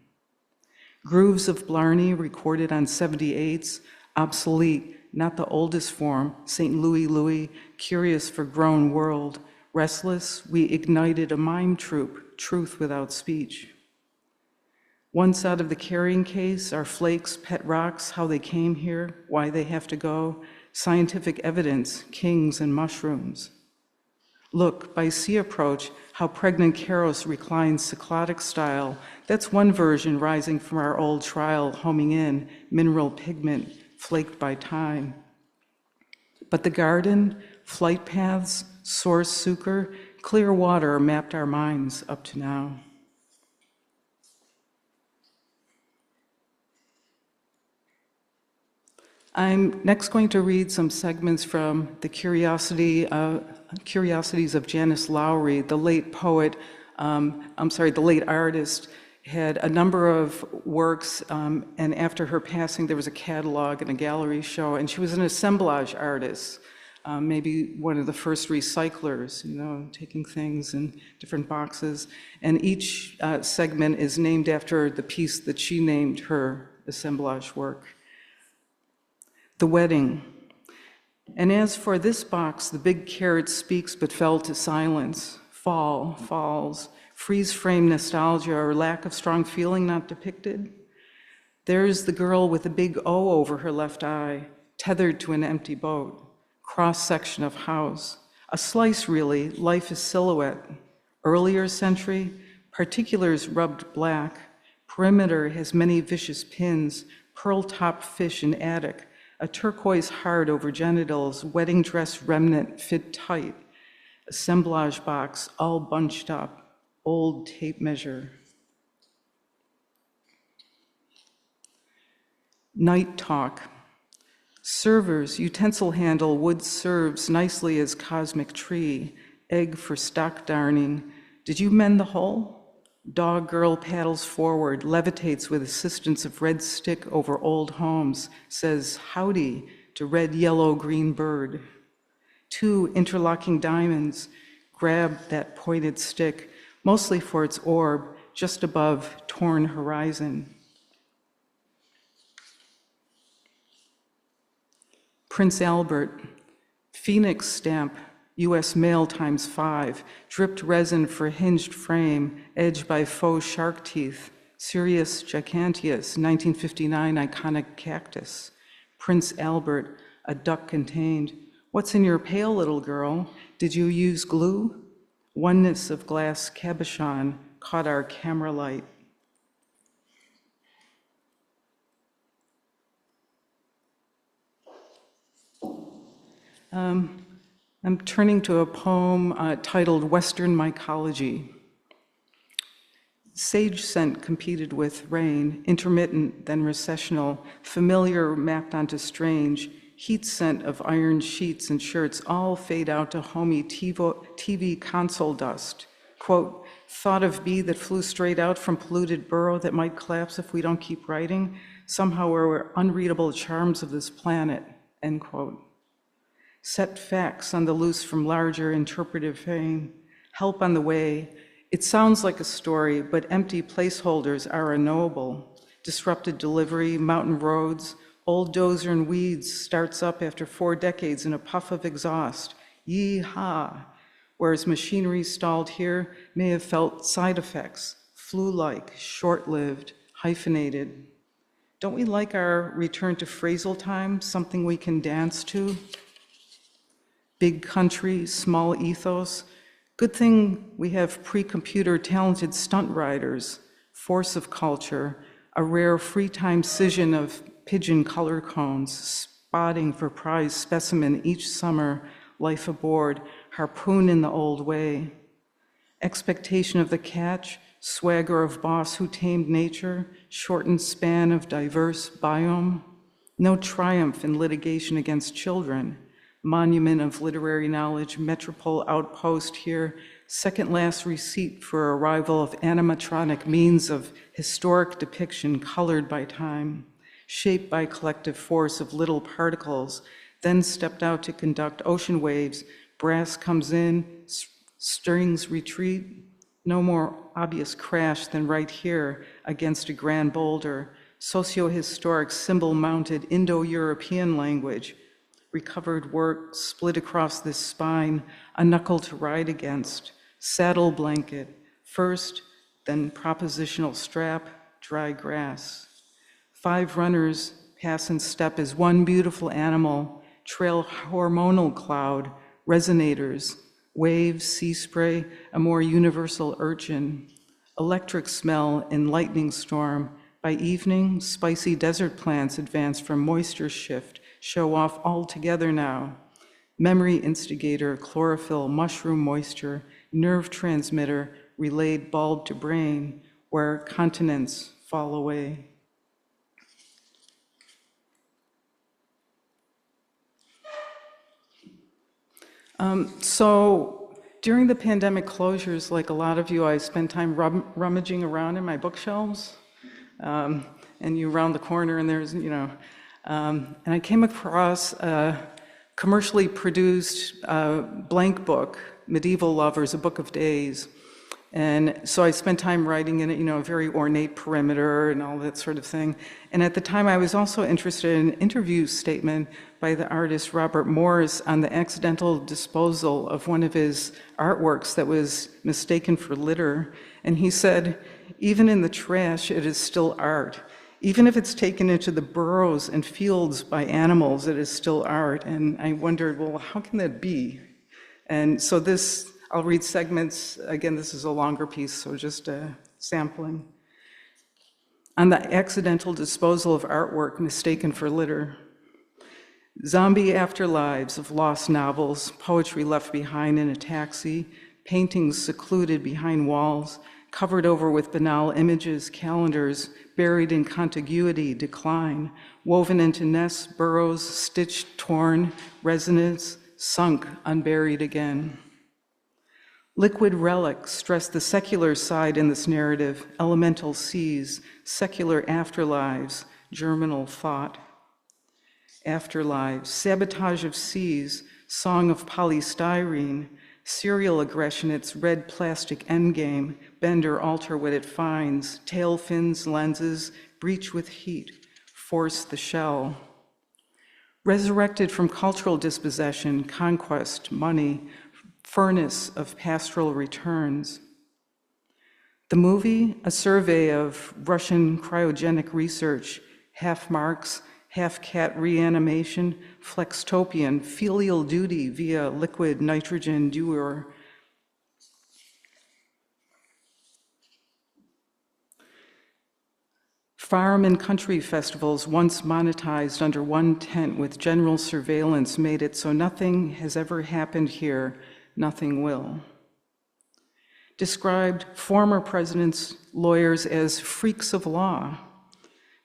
Grooves of Blarney recorded on 78s, obsolete, not the oldest form, St. Louis, curious for grown world. Restless, we ignited a mime troupe, truth without speech. Once out of the carrying case, our flakes, pet rocks, how they came here, why they have to go, scientific evidence, kings and mushrooms. Look, by sea approach, how pregnant Keros reclines cyclotic style. That's one version rising from our old trial, homing in, mineral pigment, flaked by time. But the garden, flight paths, source sucre, clear water mapped our minds up to now. I'm next going to read some segments from the Curiosities of Janice Lowry, the late poet, the late artist, had a number of works, and after her passing, there was a catalog and a gallery show, and she was an assemblage artist, maybe one of the first recyclers, taking things in different boxes, and each segment is named after the piece that she named her assemblage work. The wedding. And as for this box, the big carrot speaks but fell to silence. Falls, freeze-frame nostalgia or lack of strong feeling not depicted. There's the girl with a big O over her left eye, tethered to an empty boat, cross-section of house. A slice really, life is silhouette. Earlier century, particulars rubbed black. Perimeter has many vicious pins, pearl-top fish in attic, a turquoise heart over genitals, wedding dress remnant fit tight, assemblage box all bunched up, old tape measure. Night talk. Servers, utensil handle, wood serves nicely as cosmic tree, egg for stock darning. Did you mend the hole? Dog girl paddles forward, levitates with assistance of red stick over old homes, says howdy to red, yellow, green bird. Two interlocking diamonds grab that pointed stick, mostly for its orb, just above torn horizon. Prince Albert, Phoenix stamp, U.S. mail ×5, dripped resin for hinged frame, edged by faux shark teeth, Sirius giganteus, 1959 iconic cactus. Prince Albert, a duck contained. What's in your pail, little girl? Did you use glue? Oneness of glass cabochon caught our camera light. I'm turning to a poem titled Western Mycology. Sage scent competed with rain, intermittent then recessional, familiar mapped onto strange, heat scent of iron sheets and shirts all fade out to homey TV console dust. Quote, thought of bee that flew straight out from polluted burrow that might collapse if we don't keep writing. Somehow we're unreadable charms of this planet, end quote. Set facts on the loose from larger interpretive fame, help on the way, It sounds like a story, but empty placeholders are unknowable. Disrupted delivery, mountain roads, old dozer and weeds starts up after 4 decades in a puff of exhaust. Yee-haw! Whereas machinery stalled here may have felt side effects, flu-like, short-lived, hyphenated. Don't we like our return to phrasal time, something we can dance to? Big country, small ethos. Good thing we have pre-computer talented stunt riders, force of culture, a rare free-time scission of pigeon color cones, spotting for prize specimen each summer, life aboard, harpoon in the old way. Expectation of the catch, swagger of boss who tamed nature, shortened span of diverse biome. No triumph in litigation against children. Monument of literary knowledge, metropole outpost here, second last receipt for arrival of animatronic means of historic depiction colored by time, shaped by collective force of little particles, then stepped out to conduct ocean waves, brass comes in, strings retreat, no more obvious crash than right here against a grand boulder, socio-historic symbol-mounted Indo-European language, recovered work split across this spine, a knuckle to ride against, saddle blanket, first, then propositional strap, dry grass. 5 runners pass in step as one beautiful animal, trail hormonal cloud, resonators, waves, sea spray, a more universal urchin, electric smell in lightning storm. By evening, spicy desert plants advance from moisture shift, show off all together now. Memory instigator, chlorophyll, mushroom moisture, nerve transmitter, relayed bulb to brain, where continents fall away. So during the pandemic closures, like a lot of you, I spent time rummaging around in my bookshelves. And you round the corner and there's, and I came across a commercially produced blank book, Medieval Lovers, a Book of Days. And so I spent time writing in it, a very ornate perimeter and all that sort of thing. And at the time, I was also interested in an interview statement by the artist Robert Morris on the accidental disposal of one of his artworks that was mistaken for litter. And he said, even in the trash, it is still art. Even if it's taken into the burrows and fields by animals, it is still art. And I wondered, well, how can that be? And so I'll read segments. Again, this is a longer piece, so just sampling. On the accidental disposal of artwork mistaken for litter. Zombie afterlives of lost novels, poetry left behind in a taxi, paintings secluded behind walls, covered over with banal images, calendars, buried in contiguity, decline, woven into nests, burrows, stitched, torn, resonance, sunk, unburied again. Liquid relics stress the secular side in this narrative, elemental seas, secular afterlives, germinal thought. Afterlives, sabotage of seas, song of polystyrene, serial aggression, its red plastic endgame, bend or alter what it finds, tail fins, lenses, breach with heat, force the shell. Resurrected from cultural dispossession, conquest, money, furnace of pastoral returns. The movie, a survey of Russian cryogenic research, half Marx, half cat reanimation, flextopian, filial duty via liquid nitrogen dewar. Farm and country festivals, once monetized under one tent with general surveillance, made it so nothing has ever happened here, nothing will. Described former presidents, lawyers as freaks of law.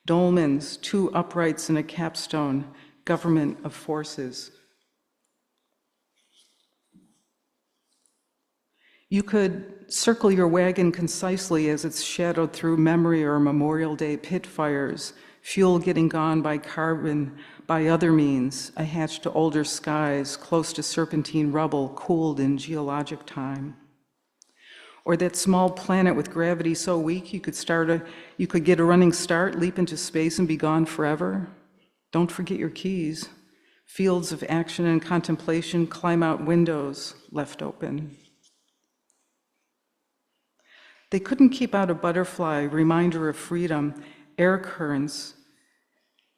Dolmens, 2 uprights and a capstone, government of forces. You could circle your wagon concisely as it's shadowed through memory or Memorial Day pit fires, fuel getting gone by carbon, by other means, a hatch to older skies, close to serpentine rubble, cooled in geologic time. Or that small planet with gravity so weak you could get a running start, leap into space, and be gone forever? Don't forget your keys. Fields of action and contemplation, climb out windows left open. They couldn't keep out a butterfly, reminder of freedom, air currents,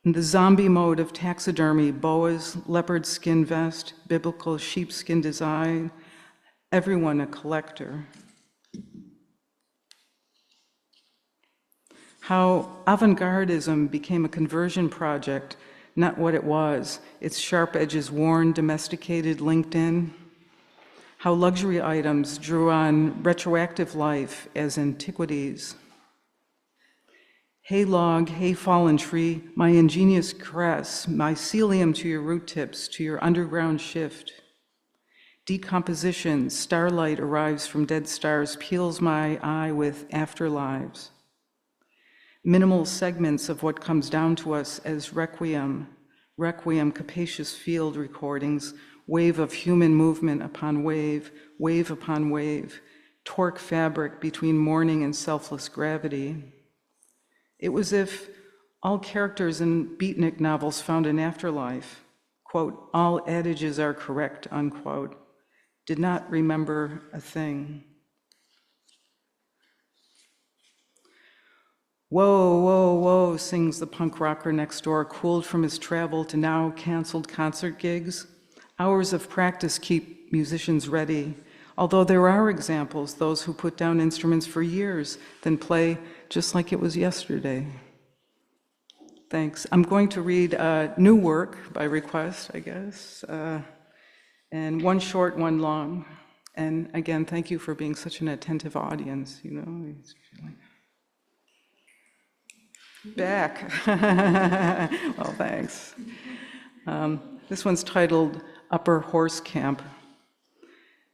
in the zombie mode of taxidermy, boas, leopard skin vest, biblical sheepskin design, everyone a collector. How avant-gardism became a conversion project, not what it was, its sharp edges worn, domesticated, linked in. How luxury items drew on retroactive life as antiquities. Hey log, hey fallen tree, my ingenious caress, mycelium to your root tips, to your underground shift. Decomposition, starlight arrives from dead stars, peels my eye with afterlives. Minimal segments of what comes down to us as requiem, capacious field recordings, wave of human movement upon wave, wave upon wave, torque fabric between morning and selfless gravity. It was if all characters in beatnik novels found an afterlife, quote, all adages are correct, unquote, did not remember a thing. Whoa, whoa, whoa, sings the punk rocker next door, cooled from his travel to now canceled concert gigs. Hours of practice keep musicians ready, although there are examples, those who put down instruments for years, then play just like it was yesterday. Thanks. I'm going to read new work by request, I guess, and one short, one long. And again, thank you for being such an attentive audience, you know. It's like... Back. Well, thanks. This one's titled Upper Horse Camp.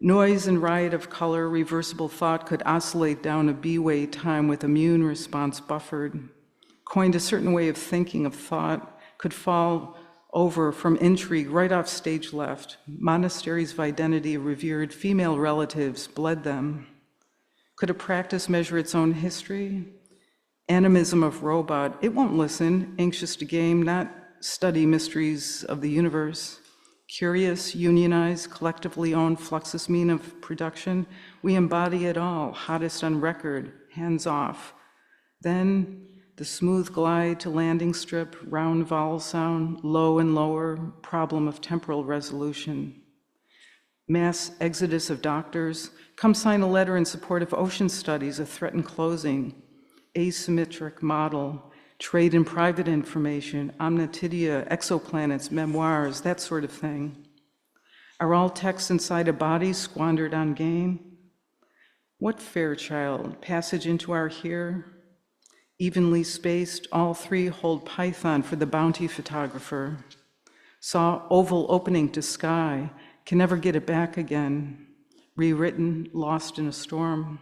Noise and riot of color, reversible thought could oscillate down a B-way time with immune response buffered. Coined a certain way of thinking of thought, could fall over from intrigue right off stage left. Monasteries of identity revered female relatives, bled them. Could a practice measure its own history? Animism of robot, it won't listen, anxious to game, not study mysteries of the universe. Curious, unionized, collectively owned fluxus mean of production, we embody it all, hottest on record, hands off. Then the smooth glide to landing strip, round vowel sound, low and lower, problem of temporal resolution. Mass exodus of doctors, come sign a letter in support of ocean studies, a threatened closing. Asymmetric model, trade in private information, omnitidia, exoplanets, memoirs, that sort of thing. Are all texts inside a body squandered on gain? What Fairchild, passage into our here? Evenly spaced, all three hold Python for the bounty photographer. Saw oval opening to sky, can never get it back again. Rewritten, lost in a storm.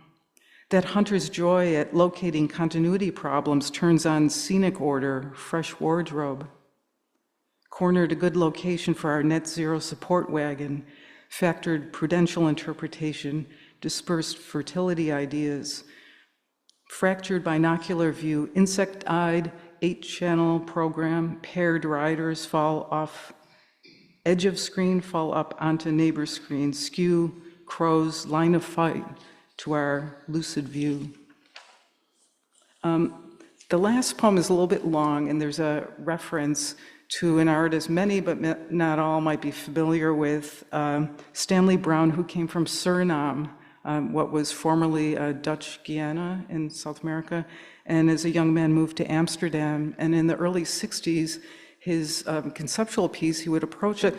That hunter's joy at locating continuity problems turns on scenic order, fresh wardrobe. Cornered a good location for our net zero support wagon, factored prudential interpretation, dispersed fertility ideas, fractured binocular view, insect-eyed, 8-channel program, paired riders fall off, edge of screen fall up onto neighbor screen, skew, crows, line of fight, to our lucid view. The last poem is a little bit long, and there's a reference to an artist many, but not all, might be familiar with, Stanley Brown, who came from Suriname, what was formerly Dutch Guiana in South America, and as a young man moved to Amsterdam. And in the early 60s, his conceptual piece, he would approach a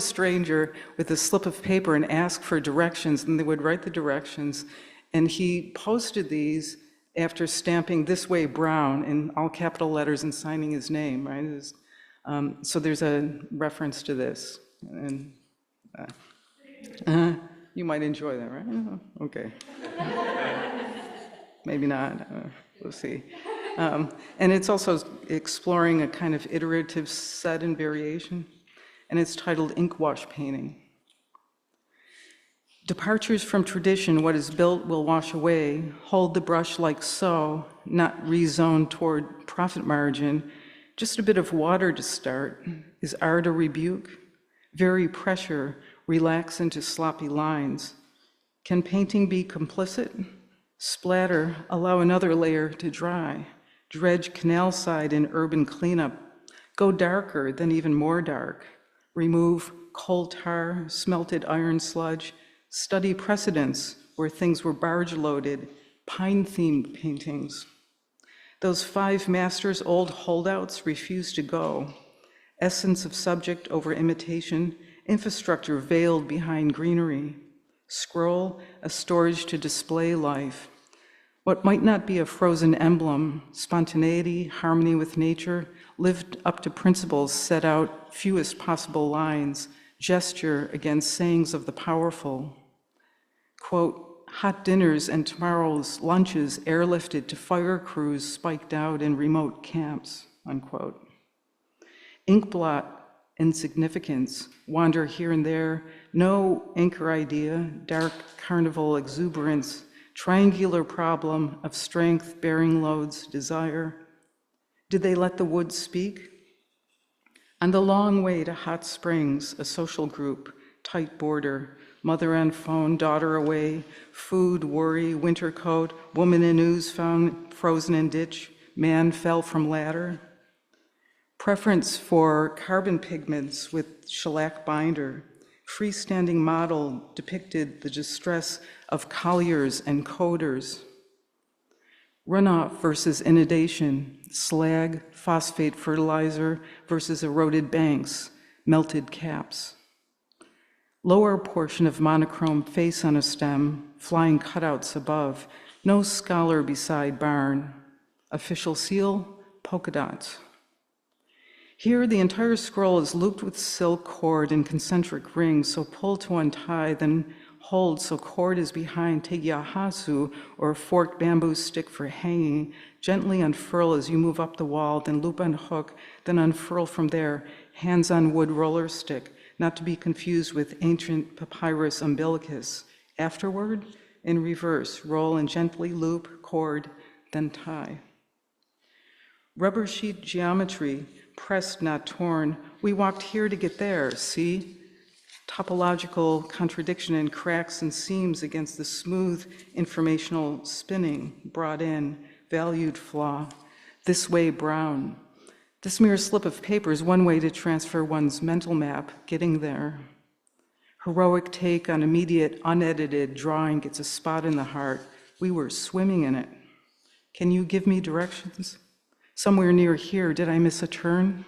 stranger with a slip of paper and ask for directions, and they would write the directions. And he posted these after stamping "This Way Brown" in all capital letters and signing his name, right? So there's a reference to this. And you might enjoy that, right? Okay. Maybe not. We'll see. And it's also exploring a kind of iterative set and variation. And it's titled Ink Wash Painting. Departures from tradition, what is built will wash away. Hold the brush like so, not rezone toward profit margin. Just a bit of water to start. Is art a rebuke? Very pressure, relax into sloppy lines. Can painting be complicit? Splatter, allow another layer to dry. Dredge canal side in urban cleanup. Go darker, then even more dark. Remove coal tar, smelted iron sludge. Study precedents where things were barge-loaded, pine-themed paintings. Those 5 masters' old holdouts refused to go. Essence of subject over imitation, infrastructure veiled behind greenery. Scroll, a storage to display life. What might not be a frozen emblem, spontaneity, harmony with nature, lived up to principles set out fewest possible lines, gesture against sayings of the powerful. Quote, hot dinners and tomorrow's lunches airlifted to fire crews spiked out in remote camps, unquote. Inkblot insignificance, wander here and there, no anchor idea, dark carnival exuberance, triangular problem of strength, bearing loads, desire. Did they let the woods speak? On the long way to Hot Springs, a social group, tight border, mother on phone, daughter away, food, worry, winter coat, woman in ooze found frozen in ditch, man fell from ladder. Preference for carbon pigments with shellac binder, freestanding model depicted the distress of colliers and coders. Runoff versus inundation, slag, phosphate fertilizer versus eroded banks, melted caps. Lower portion of monochrome face on a stem, flying cutouts above, no scholar beside barn. Official seal, polka dots. Here, the entire scroll is looped with silk cord in concentric rings, so pull to untie, then hold so cord is behind tegiahasu, or a forked bamboo stick for hanging. Gently unfurl as you move up the wall, then loop and hook, then unfurl from there, hands on wood roller stick, not to be confused with ancient papyrus umbilicus. Afterward, in reverse, roll and gently loop, cord, then tie. Rubber sheet geometry, pressed not torn. We walked here to get there, see? Topological contradiction and cracks and seams against the smooth informational spinning, brought in, valued flaw. This way brown. This mere slip of paper is one way to transfer one's mental map, getting there. Heroic take on immediate, unedited drawing gets a spot in the heart. We were swimming in it. Can you give me directions? Somewhere near here, did I miss a turn?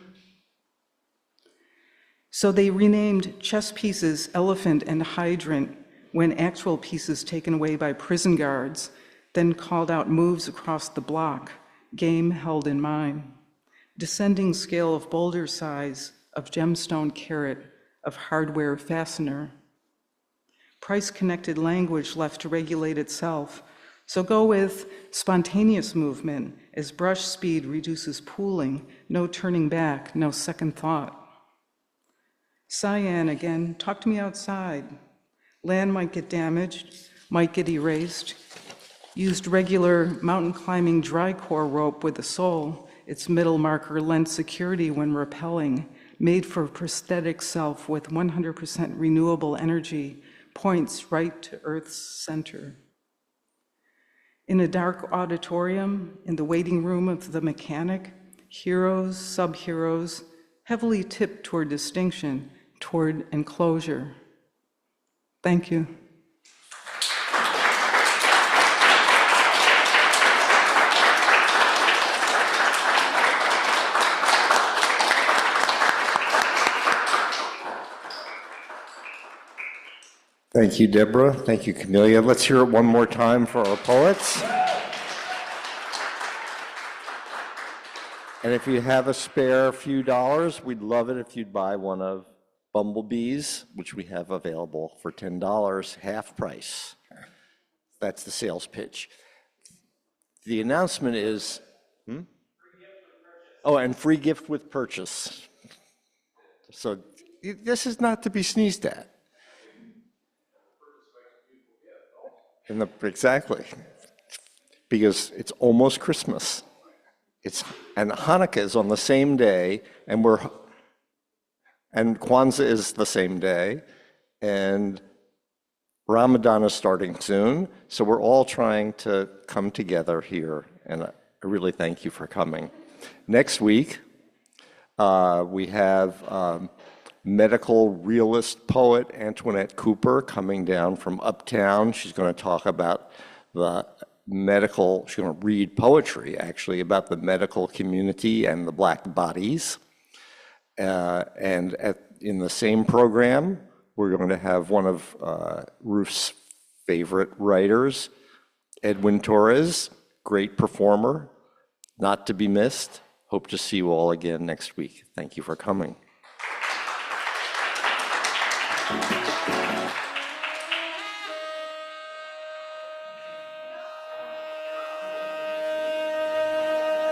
So they renamed chess pieces elephant and hydrant when actual pieces taken away by prison guards, then called out moves across the block, game held in mind. Descending scale of boulder size, of gemstone carat, of hardware fastener. Price-connected language left to regulate itself. So go with spontaneous movement as brush speed reduces pooling, no turning back, no second thought. Cyan again, talk to me outside. Land might get damaged, might get erased. Used regular mountain climbing dry core rope with a sole. Its middle marker lent security when rappelling, made for prosthetic self with 100% renewable energy, points right to Earth's center. In a dark auditorium, in the waiting room of the mechanic, heroes, sub-heroes, heavily tipped toward distinction, toward enclosure. Thank you.
Thank you, Deborah. Thank you, Kamelya. Let's hear it one more time for our poets. And if you have a spare few dollars, we'd love it if you'd buy one of Bumblebees, which we have available for $10, half price. That's the sales pitch. The announcement is, oh, and free gift with purchase. So this is not to be sneezed at. Exactly. Because it's almost Christmas. And Hanukkah is on the same day, and Kwanzaa is the same day, and Ramadan is starting soon. So we're all trying to come together here, and I really thank you for coming. Next week, we have medical realist poet Antoinette Cooper coming down from Uptown. She's going to talk about she's going to read poetry, actually, about the medical community and the Black bodies. And in the same program, we're going to have one of Ruth's favorite writers, Edwin Torres, great performer, not to be missed. Hope to see you all again next week. Thank you for coming.